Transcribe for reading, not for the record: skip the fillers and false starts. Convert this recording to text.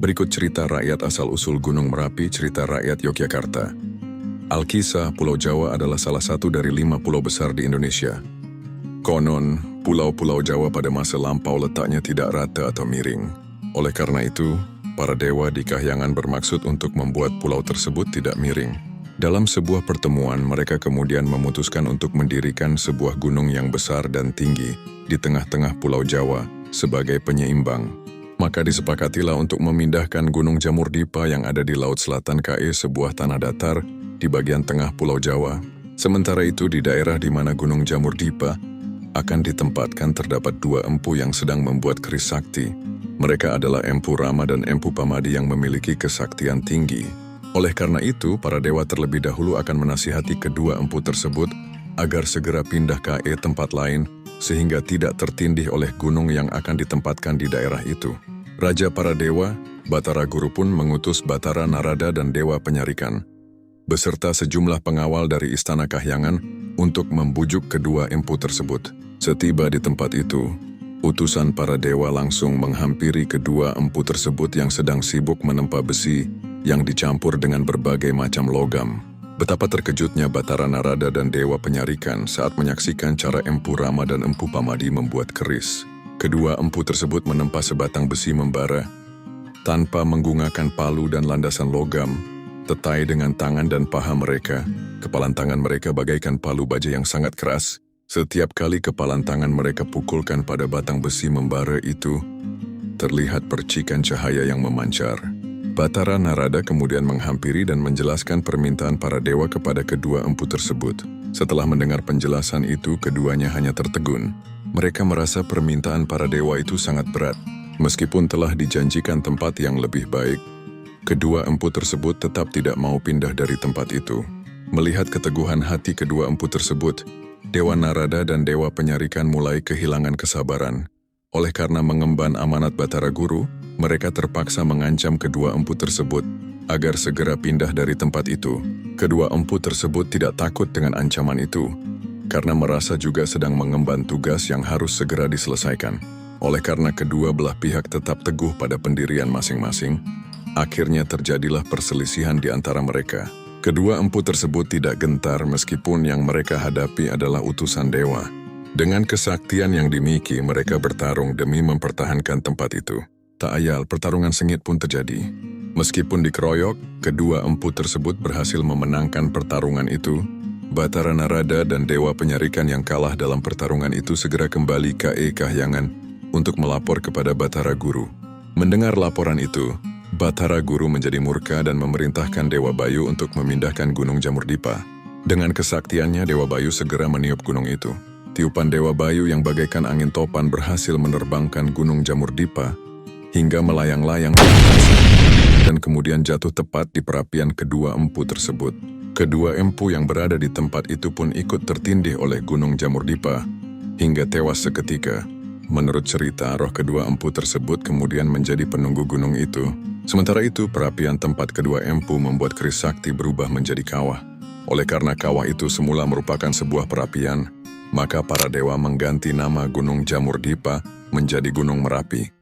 Berikut cerita rakyat asal-usul Gunung Merapi, cerita rakyat Yogyakarta. Alkisah, Pulau Jawa adalah salah satu dari 5 pulau besar di Indonesia. Konon, pulau-pulau Jawa pada masa lampau letaknya tidak rata atau miring. Oleh karena itu, para dewa di kahyangan bermaksud untuk membuat pulau tersebut tidak miring. Dalam sebuah pertemuan, mereka kemudian memutuskan untuk mendirikan sebuah gunung yang besar dan tinggi di tengah-tengah Pulau Jawa sebagai penyeimbang. Maka disepakatilah untuk memindahkan Gunung Jamur-Dipa yang ada di Laut Selatan KE, sebuah tanah datar di bagian tengah Pulau Jawa. Sementara itu di daerah di mana Gunung Jamur-Dipa akan ditempatkan terdapat 2 empu yang sedang membuat keris sakti. Mereka adalah Empu Rama dan Empu Pamadi yang memiliki kesaktian tinggi. Oleh karena itu, para dewa terlebih dahulu akan menasihati kedua empu tersebut agar segera pindah KE tempat lain sehingga tidak tertindih oleh gunung yang akan ditempatkan di daerah itu. Raja para dewa, Batara Guru pun mengutus Batara Narada dan Dewa Penyarikan, beserta sejumlah pengawal dari Istana Kahyangan untuk membujuk kedua empu tersebut. Setiba di tempat itu, utusan para dewa langsung menghampiri kedua empu tersebut yang sedang sibuk menempa besi yang dicampur dengan berbagai macam logam. Betapa terkejutnya Batara Narada dan Dewa Penyarikan saat menyaksikan cara Empu Rama dan Empu Pamadi membuat keris. Kedua empu tersebut menempa sebatang besi membara tanpa menggunakan palu dan landasan logam, tetai dengan tangan dan paha mereka. Kepalan tangan mereka bagaikan palu baja yang sangat keras. Setiap kali kepalan tangan mereka pukulkan pada batang besi membara itu, terlihat percikan cahaya yang memancar. Batara Narada kemudian menghampiri dan menjelaskan permintaan para dewa kepada kedua empu tersebut. Setelah mendengar penjelasan itu, keduanya hanya tertegun. Mereka merasa permintaan para dewa itu sangat berat. Meskipun telah dijanjikan tempat yang lebih baik, kedua empu tersebut tetap tidak mau pindah dari tempat itu. Melihat keteguhan hati kedua empu tersebut, Dewa Narada dan Dewa Penyarikan mulai kehilangan kesabaran. Oleh karena mengemban amanat Batara Guru, mereka terpaksa mengancam kedua empu tersebut agar segera pindah dari tempat itu. Kedua empu tersebut tidak takut dengan ancaman itu, karena merasa juga sedang mengemban tugas yang harus segera diselesaikan. Oleh karena kedua belah pihak tetap teguh pada pendirian masing-masing, akhirnya terjadilah perselisihan di antara mereka. Kedua empu tersebut tidak gentar meskipun yang mereka hadapi adalah utusan dewa. Dengan kesaktian yang dimiliki, mereka bertarung demi mempertahankan tempat itu. Tak ayal, pertarungan sengit pun terjadi. Meskipun dikeroyok, kedua empu tersebut berhasil memenangkan pertarungan itu. Batara Narada dan Dewa Penyarikan yang kalah dalam pertarungan itu segera kembali KE Kahyangan untuk melapor kepada Batara Guru. Mendengar laporan itu, Batara Guru menjadi murka dan memerintahkan Dewa Bayu untuk memindahkan Gunung Jamur-Dipa. Dengan kesaktiannya, Dewa Bayu segera meniup gunung itu. Tiupan Dewa Bayu yang bagaikan angin topan berhasil menerbangkan Gunung Jamur-Dipa hingga melayang-layang di angkasa dan kemudian jatuh tepat di perapian kedua empu tersebut. Kedua empu yang berada di tempat itu pun ikut tertindih oleh Gunung Jamur-Dipa hingga tewas seketika. Menurut cerita, roh kedua empu tersebut kemudian menjadi penunggu gunung itu. Sementara itu, perapian tempat kedua empu membuat keris sakti berubah menjadi kawah. Oleh karena kawah itu semula merupakan sebuah perapian, maka para dewa mengganti nama Gunung Jamur-Dipa menjadi Gunung Merapi.